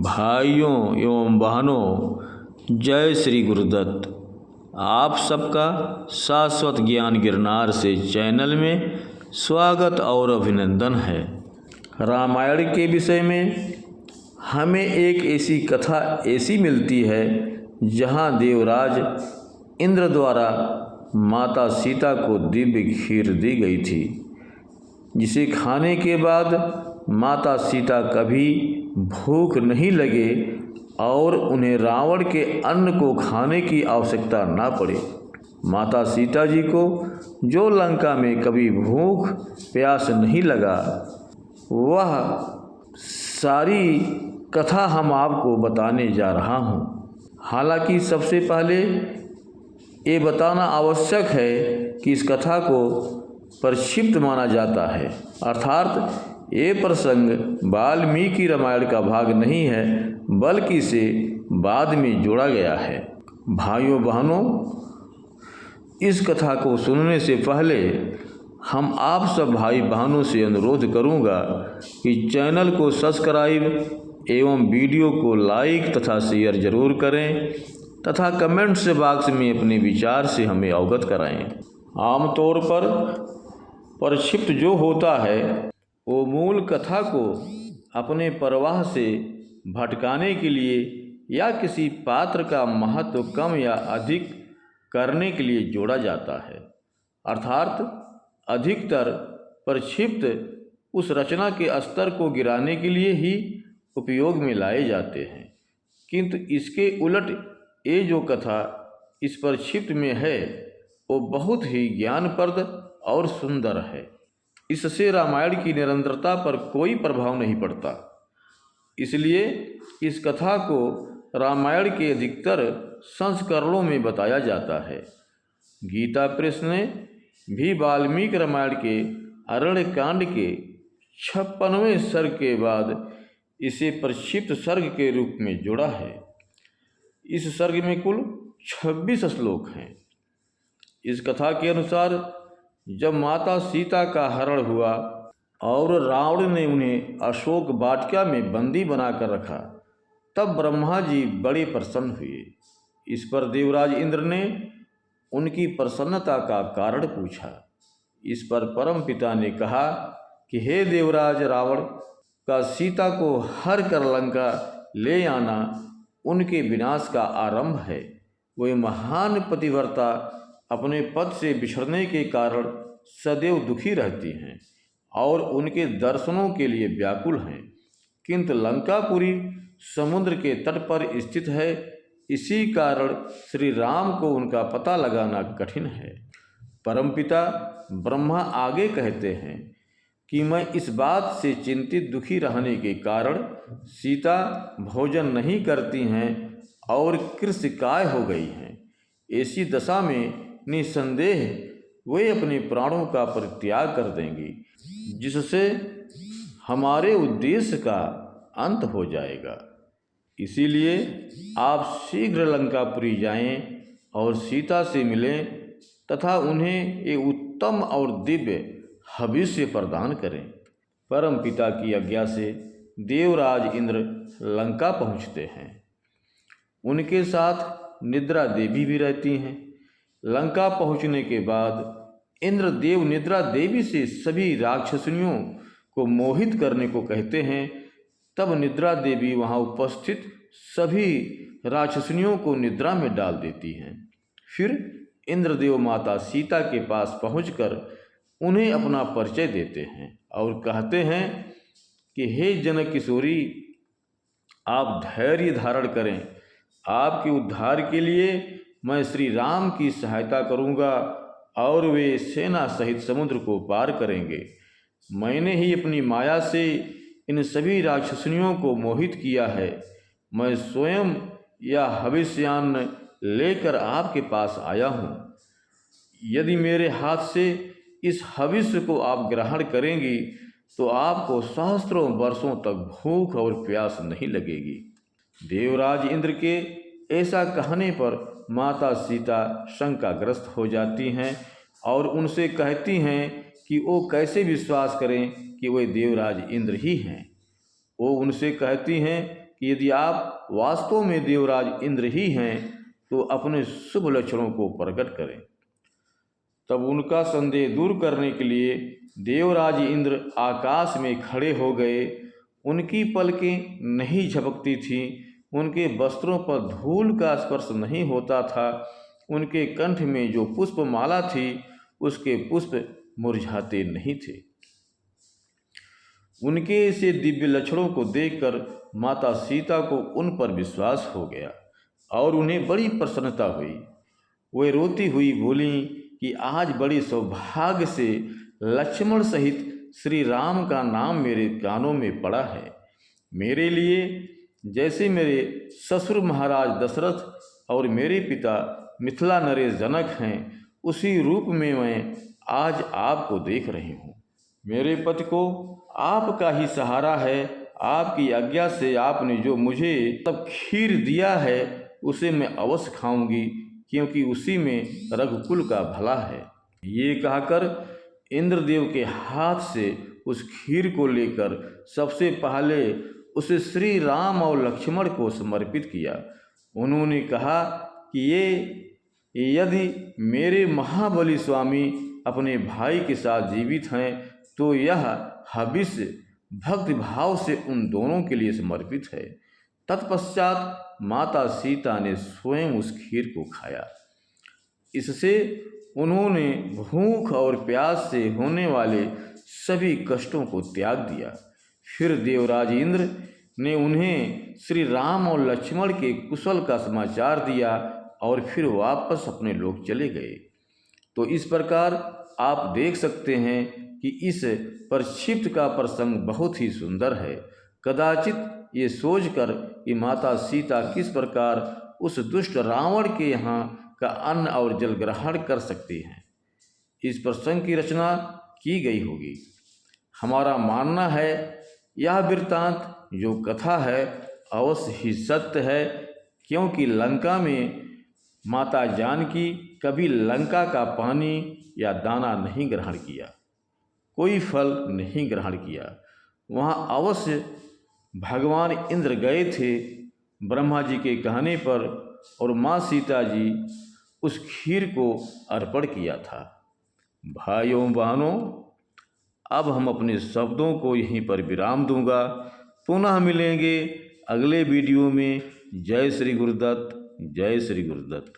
भाइयों एवं बहनों, जय श्री गुरुदत्त। आप सबका शाश्वत ज्ञान गिरनार से चैनल में स्वागत और अभिनंदन है। रामायण के विषय में हमें एक ऐसी कथा ऐसी मिलती है जहां देवराज इंद्र द्वारा माता सीता को दिव्य खीर दी गई थी, जिसे खाने के बाद माता सीता कभी भूख नहीं लगे और उन्हें रावण के अन्न को खाने की आवश्यकता ना पड़े। माता सीता जी को जो लंका में कभी भूख प्यास नहीं लगा, वह सारी कथा हम आपको बताने जा रहा हूँ। हालांकि सबसे पहले ये बताना आवश्यक है कि इस कथा को प्रक्षिप्त माना जाता है, अर्थात ये प्रसंग वाल्मीकि रामायण का भाग नहीं है, बल्कि इसे बाद में जोड़ा गया है। भाइयों बहनों, इस कथा को सुनने से पहले हम आप सब भाई बहनों से अनुरोध करूंगा कि चैनल को सब्सक्राइब एवं वीडियो को लाइक तथा शेयर जरूर करें तथा कमेंट्स बॉक्स में अपने विचार से हमें अवगत कराएं। आमतौर पर प्रक्षिप्त जो होता है वो मूल कथा को अपने प्रवाह से भटकाने के लिए या किसी पात्र का महत्व कम या अधिक करने के लिए जोड़ा जाता है। अर्थात अधिकतर प्रक्षिप्त उस रचना के स्तर को गिराने के लिए ही उपयोग में लाए जाते हैं, किंतु इसके उलट ये जो कथा इस प्रक्षिप्त में है वो बहुत ही ज्ञानप्रद और सुंदर है। इससे रामायण की निरंतरता पर कोई प्रभाव नहीं पड़ता। इसलिए इस कथा को रामायण के अधिकतर संस्करणों में बताया जाता है। गीता प्रेस ने भी वाल्मीकि रामायण के अरण्य कांड के 56वें सर्ग के बाद इसे प्रक्षिप्त सर्ग के रूप में जोड़ा है। इस सर्ग में कुल 26 श्लोक हैं। इस कथा के अनुसार जब माता सीता का हरण हुआ और रावण ने उन्हें अशोक वाटिका में बंदी बनाकर रखा, तब ब्रह्मा जी बड़े प्रसन्न हुए। इस पर देवराज इंद्र ने उनकी प्रसन्नता का कारण पूछा। इस पर परम पिता ने कहा कि हे देवराज, रावण का सीता को हर कर लंका ले आना उनके विनाश का आरंभ है। वे महान पतिव्रता अपने पद से बिछड़ने के कारण सदैव दुखी रहती हैं और उनके दर्शनों के लिए व्याकुल हैं, किंतु लंकापुरी समुद्र के तट पर स्थित है। इसी कारण श्री राम को उनका पता लगाना कठिन है। परमपिता ब्रह्मा आगे कहते हैं कि मैं इस बात से चिंतित दुखी रहने के कारण सीता भोजन नहीं करती हैं और कृशकाय हो गई हैं। ऐसी दशा में निसंदेह वे अपने प्राणों का परित्याग कर देंगी, जिससे हमारे उद्देश्य का अंत हो जाएगा। इसीलिए आप शीघ्र लंकापुरी जाएं और सीता से मिलें तथा उन्हें एक उत्तम और दिव्य हविष्य प्रदान करें। परम पिता की आज्ञा से देवराज इंद्र लंका पहुँचते हैं। उनके साथ निद्रा देवी भी रहती हैं। लंका पहुंचने के बाद इंद्रदेव निद्रा देवी से सभी राक्षसनियों को मोहित करने को कहते हैं। तब निद्रा देवी वहां उपस्थित सभी राक्षसनियों को निद्रा में डाल देती हैं। फिर इंद्रदेव माता सीता के पास पहुंचकर उन्हें अपना परिचय देते हैं और कहते हैं कि हे जनक किशोरी, आप धैर्य धारण करें। आपके उद्धार के लिए मैं श्री राम की सहायता करूंगा और वे सेना सहित समुद्र को पार करेंगे। मैंने ही अपनी माया से इन सभी राक्षसनियों को मोहित किया है। मैं स्वयं यह हविष्यान्न लेकर आपके पास आया हूँ। यदि मेरे हाथ से इस हविष्य को आप ग्रहण करेंगी तो आपको सहस्त्रों वर्षों तक भूख और प्यास नहीं लगेगी। देवराज इंद्र के ऐसा कहने पर माता सीता शंकाग्रस्त हो जाती हैं और उनसे कहती हैं कि वो कैसे विश्वास करें कि वे देवराज इंद्र ही हैं। वो उनसे कहती हैं कि यदि आप वास्तव में देवराज इंद्र ही हैं तो अपने शुभ लक्षणों को प्रकट करें। तब उनका संदेह दूर करने के लिए देवराज इंद्र आकाश में खड़े हो गए। उनकी पलकें नहीं झपकती थीं, उनके वस्त्रों पर धूल का स्पर्श नहीं होता था। उनके कंठ में जो पुष्पमाला थी उसके पुष्प मुरझाते नहीं थे। उनके ऐसे दिव्य लक्षणों को देखकर माता सीता को उन पर विश्वास हो गया और उन्हें बड़ी प्रसन्नता हुई। वे रोती हुई बोलीं कि आज बड़ी सौभाग्य से लक्ष्मण सहित श्री राम का नाम मेरे कानों में पड़ा है। मेरे लिए जैसे मेरे ससुर महाराज दशरथ और मेरे पिता मिथिला नरेश जनक हैं, उसी रूप में मैं आज आपको देख रही हूँ। मेरे पति को आपका ही सहारा है। आपकी आज्ञा से आपने जो मुझे तब खीर दिया है उसे मैं अवश्य खाऊंगी, क्योंकि उसी में रघुकुल का भला है। ये कहकर इंद्रदेव के हाथ से उस खीर को लेकर सबसे पहले उसे श्री राम और लक्ष्मण को समर्पित किया। उन्होंने कहा कि ये यदि मेरे महाबली स्वामी अपने भाई के साथ जीवित हैं तो यह हविष्य भक्ति भाव से उन दोनों के लिए समर्पित है। तत्पश्चात माता सीता ने स्वयं उस खीर को खाया। इससे उन्होंने भूख और प्यास से होने वाले सभी कष्टों को त्याग दिया। फिर देवराज इंद्र ने उन्हें श्री राम और लक्ष्मण के कुशल का समाचार दिया और फिर वापस अपने लोक चले गए। तो इस प्रकार आप देख सकते हैं कि इस प्रक्षिप्त का प्रसंग बहुत ही सुंदर है। कदाचित ये सोचकर कि माता सीता किस प्रकार उस दुष्ट रावण के यहाँ का अन्न और जल ग्रहण कर सकती हैं, इस प्रसंग की रचना की गई होगी। हमारा मानना है यह वृत्तांत जो कथा है अवश्य ही सत्य है, क्योंकि लंका में माता जानकी कभी लंका का पानी या दाना नहीं ग्रहण किया, कोई फल नहीं ग्रहण किया। वहाँ अवश्य भगवान इंद्र गए थे ब्रह्मा जी के कहने पर, और माँ सीता जी उस खीर को अर्पण किया था। भाइयों बहनों, अब हम अपने शब्दों को यहीं पर विराम दूंगा। पुनः मिलेंगे अगले वीडियो में। जय श्री गुरुदत्त, जय श्री गुरुदत्त।